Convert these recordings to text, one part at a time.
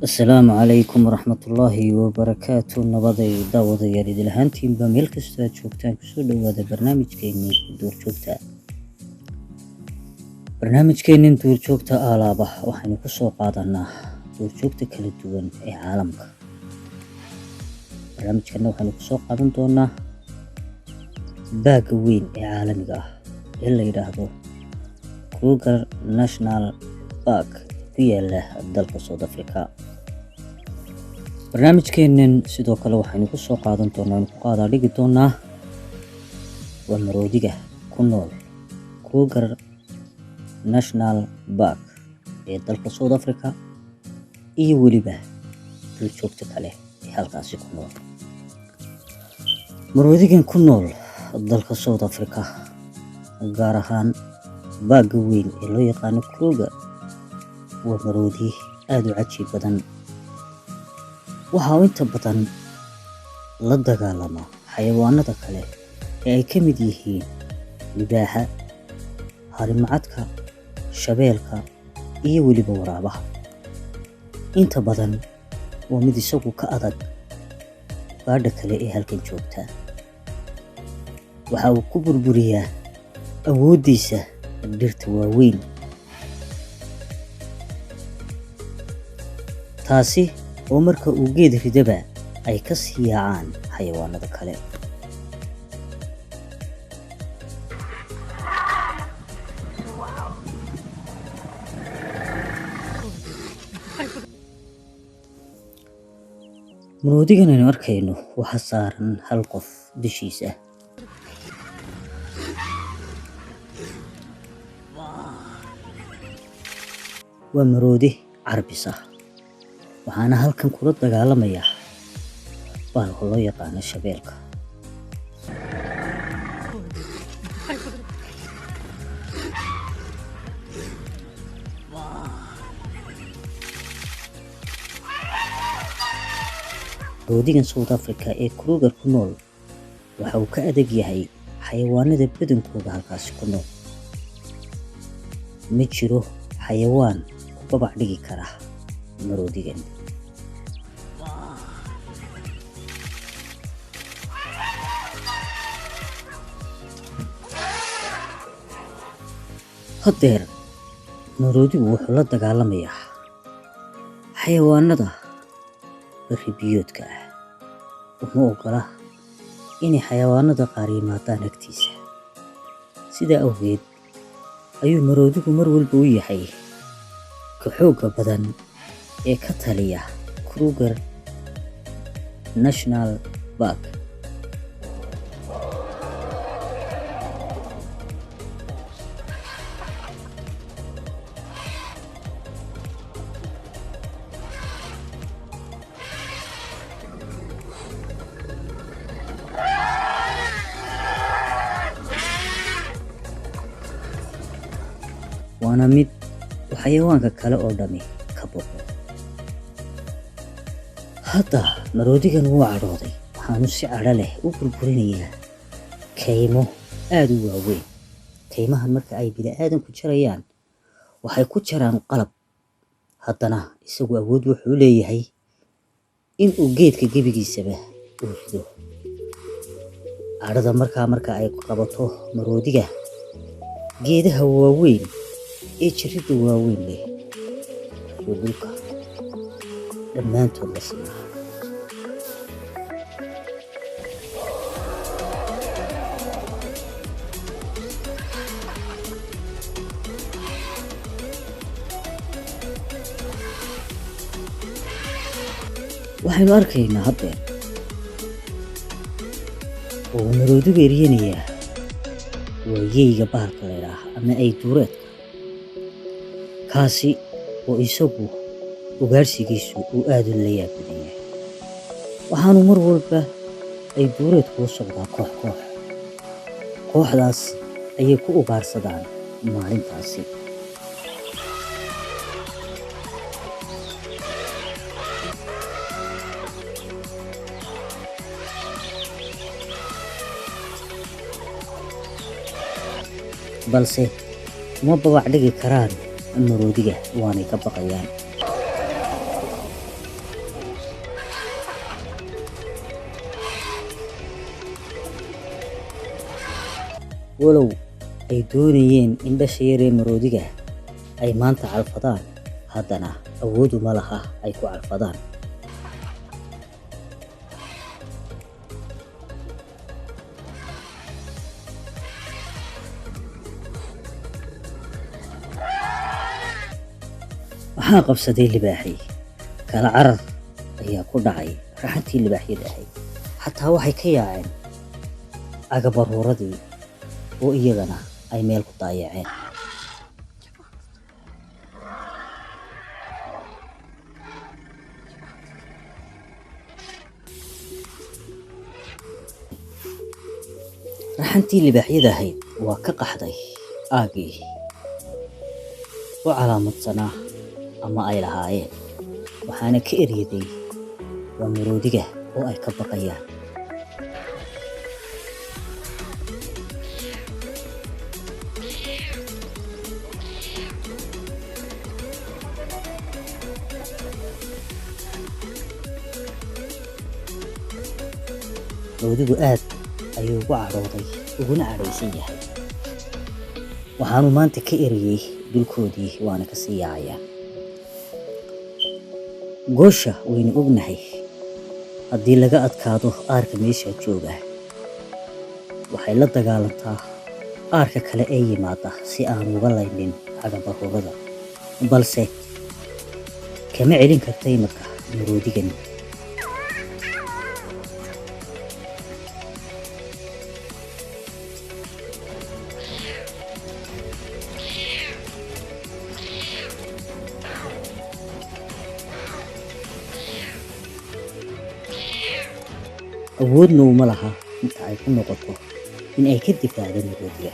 السلام عليكم ورحمة الله وبركاته نبضي داوضي يريد الهانتين بميل كستا جوجتان كسودو هذا برنامج كيني دور جوجتا برنامج كيني دور جوجتا آلابة وحين كسو قادنا دور جوجتا كلا دوان اي عالمك برنامج كيني وحين كسو قادن دونا باق وين اي عالمك إلا يراهدو كروغر ناشنال باك كياله dalka South Africa barnaamijkeenan sidoo kale waxaynu ku soo qaadan doonaa ku qaada dhigi doonaa maroodiga ku nool Kruger National Park ee dalka South Africa iyo waliba duurjoogta kale ee halkaas ku nool maroodigan ku nool dalka South Africa gaar ahaan baaga weyn ee loo yaqaan Kruger ومرودي آدو عجي بدن وحاو انت بدن لدقالما حيوانات كله اي كميديهين لباحة هارمعاتك شبيلك اي ولي بورابها انت بدن ومدي سوكو كأدد بعد كله اي هالكن جوبتا وحاو كبر بريا اوديسة الدرت واوين taasi oo marka uu geed ridaba ay ka siiyaan xayawaanada kale maroodigan aynu arkayno waxa saaran hal qof dushiisa waa maroodi carbisa waxaana halkan kula dagaalamaya baalka loo yaqaan shabeelka maroodigan South Africa ee Kruger ku nool waxa uu ka adag yahay xayawaanada badankooda halkaas ku nool ma jiro xayawaan ku babac dhigi kara maroodigan hadeer maroodigu wuxuu la dagaalamayaa xayawaanada baribiyoodka ah uma ogola inay xayawaanada qaar yimaadaan agtiisa sidaa awgeed ayuu maroodigu mar walba u yahay ka xooga badan ee ka taliya Kruger National Park waana mid xayawaanka kale oo dhami ka boqo hada maroodigan wuu cadhooday waxaanu si cadho leh u burburinayaa kaymo aad u waaweyn kaymahan marka ay bini'aadanku jarayaan waxay ku jaraan qalab haddana isagu awood wuxuu leeyahay in uu geedka gebigiisaba u rido cadhada marka ay qabato maroodiga geedaha waaweyn ee jirida waaweyn leh iyo dhulka dhammaantood la siiyo waxaynu arkaynaa haddeen oo maroodigu eryanaya waa yeyga bahalka la yidhaah ama ay duureedka kaasi oo isagu ugaarsigiisu uu aad u la yaab badan yahay waxaanu mar walba ay duureedku u socdaa kooxdaas ayay ku ugaarsadaan maalintaasi balse ma babac dhigi karaan maroodiga waanay ka baqayaan walow ay doonayeen in dhasha yaree maroodiga ay maanta calfadaan, haddana awood uma laha ay ku calfadaan. waxaa qabsaday libaaxii, kala carar ayaa ku dhacay raxantii libaaxyada ahayd. xataa waxay ka yaaceen agabaruuradii oo iyagana ay meel ku daayaceen. raxantii libaaxyada ahayd waa ka qaxday aaggii u calaamadsanaa ama ay lahaayeen, waxaana ka eryaday waa maroodiga oo ay ka baqayaan. maroodigu aad ayuu ugu cadhooday, uguna cadhaysan yahay. waxaanu maanta ka eriyey dulkoodii, waana ka sii yaacayaan. goosha waynu ognahay, haddii laga adkaado aarka meesha jooga, waxay la dagaalantaa aarka kale ee yimaada si aan uga laynin agabaruurada, balse kama celin karta iminka maroodigan. awoodna uma laha inta ay ku noqoto in ay ka difaacdo maroodiga.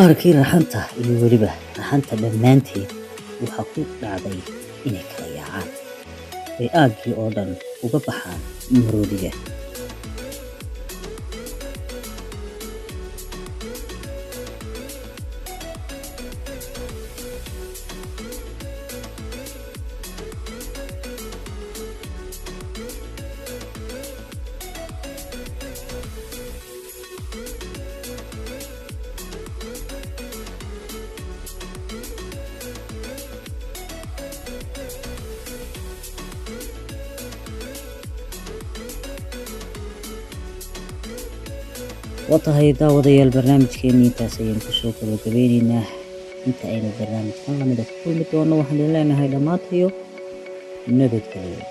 aarkii raxanta iyo weliba raxanta dhammaanteed waxaa ku dhacday inay kala yaacaan, ay aaggii oo dhan uga baxaan maroodiga. watahay daawadayaal, barnaamijkeennii intaas ayaynu kusoo gabagabeynaynaa. inta aynu barnaamijkan lamida ku kulmi doono, waxaan idin leenahay dhammaantayo nabadgelyo.